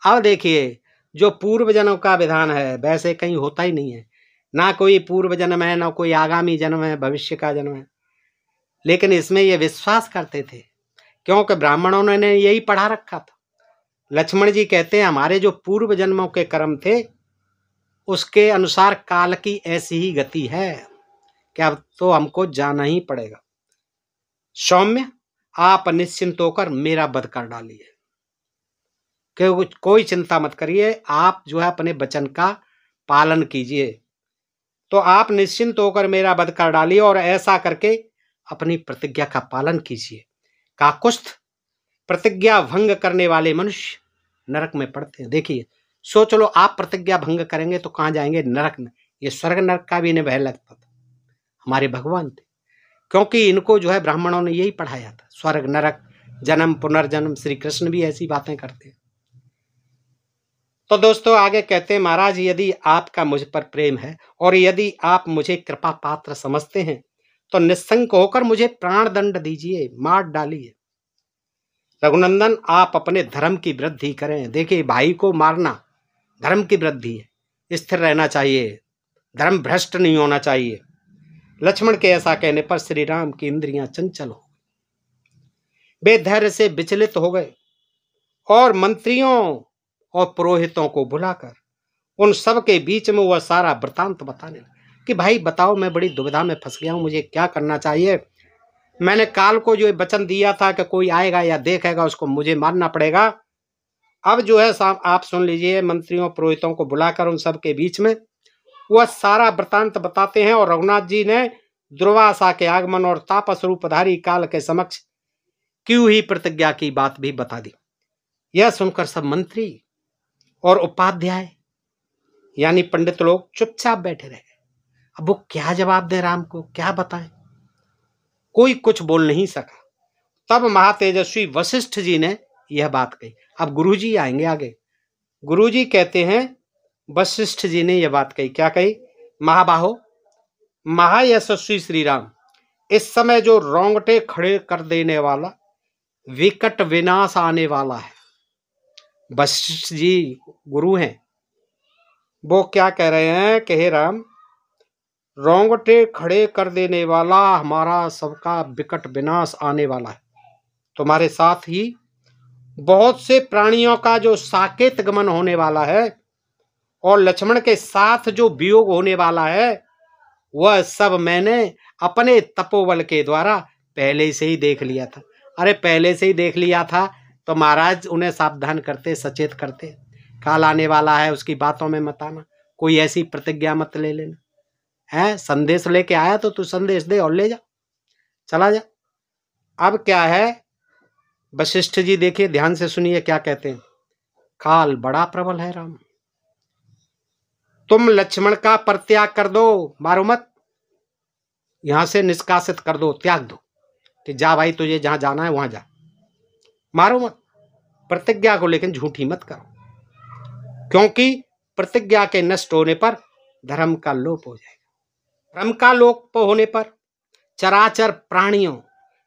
अब देखिए, जो पूर्व जन्म का विधान है वैसे कहीं होता ही नहीं है, ना कोई पूर्व जन्म है, ना कोई आगामी जन्म है, भविष्य का जन्म है। लेकिन इसमें ये विश्वास करते थे, क्योंकि ब्राह्मणों ने यही पढ़ा रखा था। लक्ष्मण जी कहते हैं हमारे जो पूर्व जन्मों के कर्म थे उसके अनुसार काल की ऐसी ही गति है कि अब तो हमको जाना ही पड़ेगा। सौम्य, आप निश्चिंत होकर मेरा वध कर डालिए, कोई चिंता मत करिए, आप जो है अपने वचन का पालन कीजिए। तो आप निश्चिंत होकर मेरा वध कर डालिए और ऐसा करके अपनी प्रतिज्ञा का पालन कीजिए। काकुस्थ, प्रतिज्ञा भंग करने वाले मनुष्य नरक में पड़ते हैं। देखिए, सोच लो, आप प्रतिज्ञा भंग करेंगे तो कहाँ जाएंगे? नरक में। ये स्वर्ग नरक का भी इन्हें भय लगता था। हमारे भगवान थे, क्योंकि इनको जो है ब्राह्मणों ने यही पढ़ाया था, स्वर्ग नरक, जन्म पुनर्जन्म। श्री कृष्ण भी ऐसी बातें करते हैं। तो दोस्तों आगे कहते हैं, महाराज यदि आपका मुझ पर प्रेम है और यदि आप मुझे कृपा पात्र समझते हैं तो निस्संक होकर मुझे प्राण दंड दीजिए, मार डालिए। रघुनंदन, आप अपने धर्म की वृद्धि करें। देखिए, भाई को मारना धर्म की वृद्धि है, स्थिर रहना चाहिए, धर्म भ्रष्ट नहीं होना चाहिए। लक्ष्मण के ऐसा कहने पर श्री राम की इंद्रियां चंचल हो गई, वे धैर्य से विचलित हो गए और मंत्रियों और पुरोहितों को बुलाकर उन सब के बीच में वह सारा वृतांत बताने लगा कि भाई बताओ, मैं बड़ी दुविधा में फंस गया हूं, मुझे क्या करना चाहिए। मैंने काल को जो वचन दिया था कि कोई आएगा या देखेगा उसको मुझे मारना पड़ेगा। अब जो है आप सुन लीजिए, मंत्रियों पुरोहितों को बुलाकर उन सब के बीच में वह सारा वृतांत बताते हैं। और रघुनाथ जी ने दुर्वासा के आगमन और तापस रूपधारी काल के समक्ष क्यों ही प्रतिज्ञा की बात भी बता दी। यह सुनकर सब मंत्री और उपाध्याय यानी पंडित लोग चुपचाप बैठे रहे। अब वो क्या जवाब दे राम को, क्या बताएं? कोई कुछ बोल नहीं सका। तब महातेजस्वी वशिष्ठ जी ने यह बात कही। अब गुरुजी आएंगे आगे। गुरुजी कहते हैं, वशिष्ठ जी ने यह बात कही। क्या कही? महाबाहो, महायशस्वी श्री राम, इस समय जो रोंगटे खड़े कर देने वाला विकट विनाश आने वाला है। वशिष्ठ जी गुरु हैं, वो क्या कह रहे हैं कि हे राम, रोंगटे खड़े कर देने वाला हमारा सबका विकट विनाश आने वाला है। तुम्हारे साथ ही बहुत से प्राणियों का जो साकेत गमन होने वाला है और लक्ष्मण के साथ जो वियोग होने वाला है, वह सब मैंने अपने तपोबल के द्वारा पहले से ही देख लिया था। अरे पहले से ही देख लिया था तो महाराज उन्हें सावधान करते, सचेत करते, काल आने वाला है उसकी बातों में मत आना, कोई ऐसी प्रतिज्ञा मत ले लेना है। संदेश लेके आया तो तू संदेश दे और ले जा, चला जा। अब क्या है, वशिष्ठ जी देखिए, ध्यान से सुनिए क्या कहते हैं। काल बड़ा प्रबल है राम, तुम लक्ष्मण का परित्याग कर दो, मारो मत, यहां से निष्कासित कर दो, त्याग दो कि जा भाई, तुझे जहां जाना है वहां जा, मारो मत। प्रतिज्ञा को लेकिन झूठी मत करो, क्योंकि प्रतिज्ञा के नष्ट होने पर धर्म का लोप हो जाएगा। धर्म का लोप होने पर चराचर प्राणियों,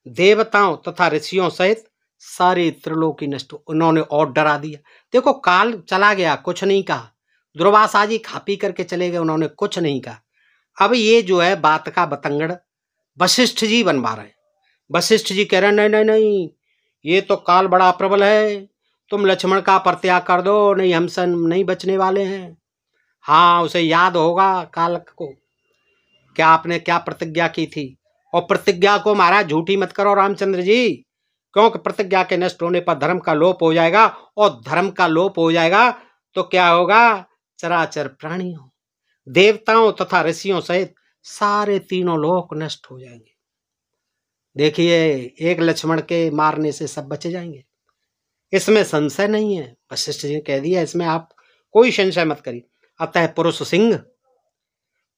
देवताओं तथा ऋषियों सहित सारे त्रिलोकी नष्ट। उन्होंने और डरा दिया। देखो, काल चला गया, कुछ नहीं कहा। दुर्वासा जी खा पी करके चले गए, उन्होंने कुछ नहीं कहा। अब ये जो है बात का बतंगड़ वशिष्ठ जी बनवा रहे हैं। वशिष्ठ जी कह रहे हैं, नहीं नहीं नहीं, ये तो काल बड़ा प्रबल है, तुम लक्ष्मण का परित्याग कर दो, नहीं हमसे नहीं बचने वाले हैं। हाँ, उसे याद होगा काल को क्या आपने क्या प्रतिज्ञा की थी। और प्रतिज्ञा को महाराज झूठी मत करो रामचंद्र जी, क्योंकि प्रतिज्ञा के नष्ट होने पर धर्म का लोप हो जाएगा, और धर्म का लोप हो जाएगा तो क्या होगा, चराचर प्राणियों, देवताओं तथा ऋषियों सहित सारे तीनों लोक नष्ट हो जाएंगे। देखिए, एक लक्ष्मण के मारने से सब बचे जाएंगे, इसमें संशय नहीं है। वशिष्ठ जी ने कह दिया, इसमें आप कोई संशय मत करिए। अतः पुरुष सिंह,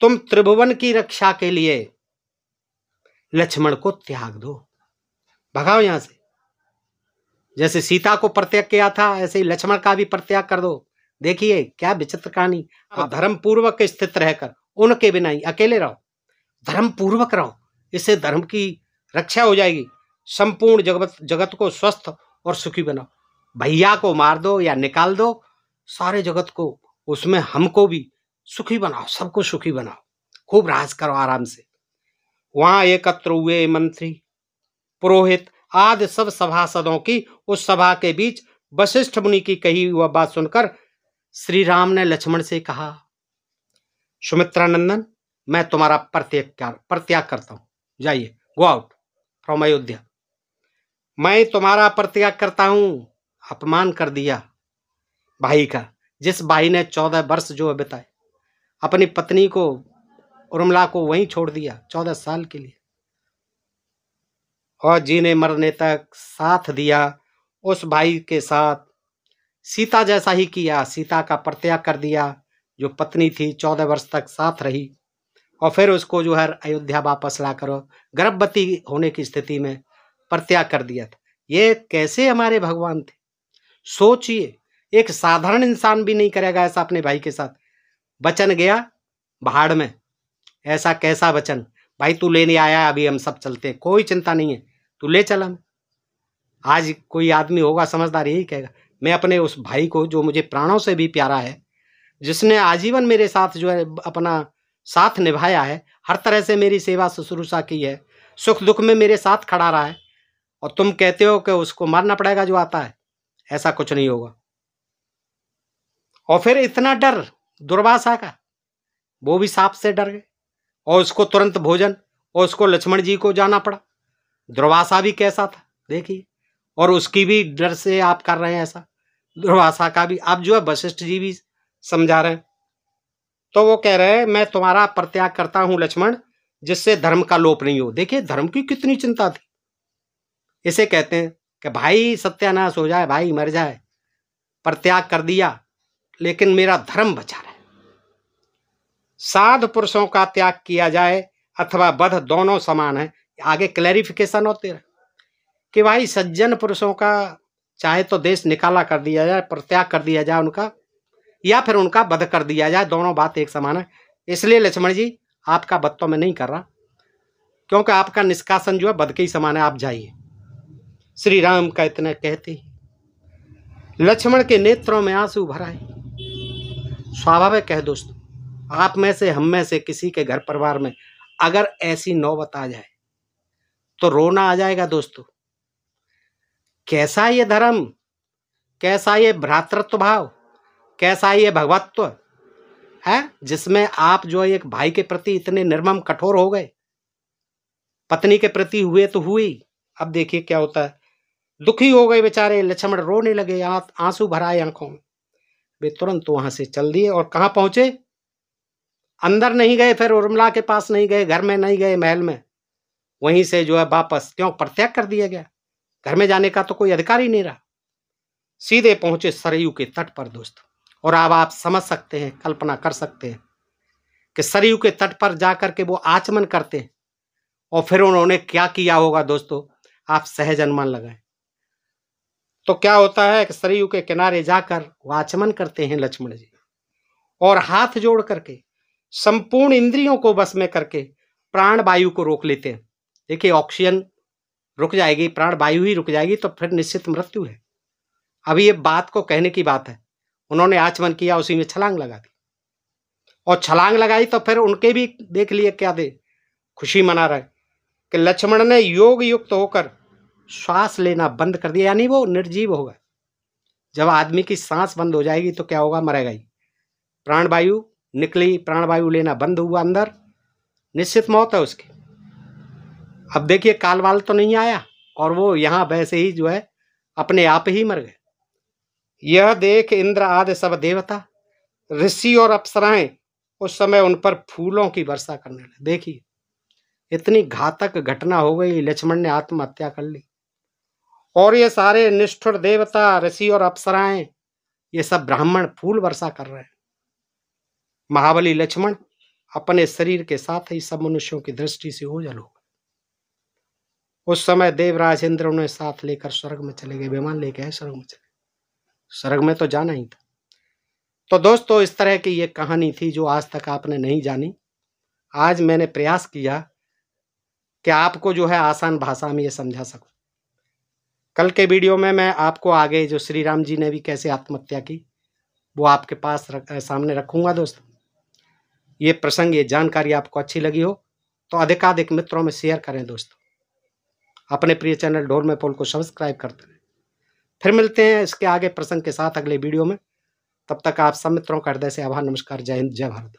तुम त्रिभुवन की रक्षा के लिए लक्ष्मण को त्याग दो, भगाओ यहां से। जैसे सीता को परित्याग किया था, ऐसे ही लक्ष्मण का भी परित्याग कर दो। देखिए क्या विचित्र कहानी। धर्म पूर्वक स्थित रहकर उनके बिना ही अकेले रहो, धर्म पूर्वक रहो, इससे धर्म की रक्षा हो जाएगी। संपूर्ण जगत को स्वस्थ और सुखी बनाओ। भैया को मार दो या निकाल दो, सारे जगत को, उसमें हमको भी सुखी बनाओ, सबको सुखी बनाओ, खूब राज करो आराम से। वहां एकत्र हुए मंत्री, पुरोहित आदि सब सभासदों की उस सभा के बीच वशिष्ठ मुनि की कही वह बात सुनकर श्री राम ने लक्ष्मण से कहा, सुमित्रा नंदन, मैं तुम्हारा परित्याग करता हूं, जाइए, गो आउट फ्रॉम अयोध्या। मैं तुम्हारा परित्याग करता हूं। अपमान कर दिया भाई का, जिस भाई ने 14 वर्ष जो बिताए, अपनी पत्नी को उर्मिला को वहीं छोड़ दिया 14 साल के लिए, और जीने मरने तक साथ दिया उस भाई के साथ। सीता जैसा ही किया, सीता का परित्याग कर दिया, जो पत्नी थी 14 वर्ष तक साथ रही, और फिर उसको जो है अयोध्या वापस ला करो गर्भवती होने की स्थिति में परित्याग कर दिया था। ये कैसे हमारे भगवान थे, सोचिए। एक साधारण इंसान भी नहीं करेगा ऐसा अपने भाई के साथ। वचन गया भाड़ में, ऐसा कैसा वचन, भाई तू लेने आया, अभी हम सब चलते, कोई चिंता नहीं है, तू ले चल। हम आज कोई आदमी होगा समझदार, यही कहेगा, मैं अपने उस भाई को जो मुझे प्राणों से भी प्यारा है, जिसने आजीवन मेरे साथ जो है अपना साथ निभाया है, हर तरह से मेरी सेवा शुश्रूषा की है, सुख दुख में मेरे साथ खड़ा रहा है, और तुम कहते हो कि उसको मारना पड़ेगा जो आता है। ऐसा कुछ नहीं होगा। और फिर इतना डर दुर्वासा का, वो भी सांप से डर गए, और उसको तुरंत भोजन, और उसको लक्ष्मण जी को जाना पड़ा। दुर्वासा भी कैसा था देखिए, और उसकी भी डर से आप कर रहे हैं ऐसा। दुर्वासा का भी अब जो है वशिष्ठ जी भी समझा रहे हैं। तो वो कह रहे हैं, मैं तुम्हारा परित्याग करता हूं लक्ष्मण, जिससे धर्म का लोप नहीं हो। देखिए धर्म की कितनी चिंता थी। इसे कहते हैं कि भाई सत्यानाश हो जाए, भाई मर जाए, परित्याग कर दिया, लेकिन मेरा धर्म बचा रहे। साध पुरुषों का त्याग किया जाए अथवा वध, दोनों समान है। आगे क्लैरिफिकेशन होते रहे कि भाई सज्जन पुरुषों का चाहे तो देश निकाला कर दिया जाए, परित्याग कर दिया जाए उनका, या फिर उनका वध कर दिया जाए, दोनों बात एक समान है। इसलिए लक्ष्मण जी आपका वध तो मैं नहीं कर रहा, क्योंकि आपका निष्कासन जो है वध के ही समान है, आप जाइए। श्री राम का इतना कहते ही लक्ष्मण के नेत्रों में आंसू भर आए। स्वाभाविक है दोस्तों, आप में से, हम में से किसी के घर परिवार में अगर ऐसी नौबत आ जाए तो रोना आ जाएगा दोस्तों। कैसा ये धर्म, कैसा ये भ्रातृत्व भाव, कैसा ये भगवत्व है, जिसमें आप जो एक भाई के प्रति इतने निर्मम कठोर हो गए। पत्नी के प्रति हुए तो हुए, अब देखिए क्या होता है। दुखी हो गए बेचारे, लक्ष्मण रोने लगे, आंसू भर आए आंखों में। वे तुरंत वहां से चल दिए, और कहां पहुंचे, अंदर नहीं गए, फिर उर्मिला के पास नहीं गए, घर में नहीं गए, महल में, वहीं से जो है वापस, क्यों परित्याग कर दिया गया, घर में जाने का तो कोई अधिकार ही नहीं रहा। सीधे पहुंचे सरयू के तट पर दोस्तों। और अब आप समझ सकते हैं, कल्पना कर सकते हैं कि सरयू के तट पर जाकर के वो आचमन करते हैं, और फिर उन्होंने क्या किया होगा दोस्तों, आप सहज अनुमान लगाएं। तो क्या होता है कि सरयू के किनारे जाकर वो आचमन करते हैं लक्ष्मण जी, और हाथ जोड़ करके संपूर्ण इंद्रियों को बस में करके प्राण वायु को रोक लेते हैं। देखिए ऑक्सीजन रुक जाएगी, प्राण वायु ही रुक जाएगी, तो फिर निश्चित मृत्यु है। अभी ये बात को कहने की बात है। उन्होंने आचमन किया, उसी में छलांग लगा दी, और छलांग लगाई तो फिर उनके भी देख लिए क्या दे खुशी मना रहे कि लक्ष्मण ने योग युक्त होकर श्वास लेना बंद कर दिया, यानी वो निर्जीव होगा। जब आदमी की सांस बंद हो जाएगी तो क्या होगा, मरेगा ही। प्राण वायु निकली, प्राण वायु लेना बंद हुआ अंदर, निश्चित मौत है उसकी। अब देखिए काल वाल तो नहीं आया, और वो यहाँ वैसे ही जो है अपने आप ही मर गए। यह देख इंद्र आदि सब देवता, ऋषि और अप्सराएं उस समय उन पर फूलों की वर्षा करने लगे। देखिए इतनी घातक घटना हो गई, लक्ष्मण ने आत्महत्या कर ली। और ये सारे निष्ठुर देवता, ऋषि और अप्सराएं, ये सब ब्राह्मण फूल वर्षा कर रहे हैं। महाबली लक्ष्मण अपने शरीर के साथ ही सब मनुष्यों की दृष्टि से ओझल हो गए। उस समय देवराज इंद्र उन्हें साथ लेकर स्वर्ग में चले गए, विमान लेके आए, स्वर्ग में चले। स्वर्ग में तो जाना ही था। तो दोस्तों, इस तरह की ये कहानी थी जो आज तक आपने नहीं जानी। आज मैंने प्रयास किया कि आपको जो है आसान भाषा में ये समझा सकूं। कल के वीडियो में मैं आपको आगे जो श्री राम जी ने भी कैसे आत्महत्या की वो आपके पास सामने रखूंगा। दोस्तों, ये प्रसंग, ये जानकारी आपको अच्छी लगी हो तो अधिकाधिक मित्रों में शेयर करें। दोस्तों, अपने प्रिय चैनल ढोल में पोल को सब्सक्राइब करते रहें। फिर मिलते हैं इसके आगे प्रसंग के साथ अगले वीडियो में। तब तक आप सब मित्रों का हृदय से आभार, नमस्कार, जय हिंद, जय भारत।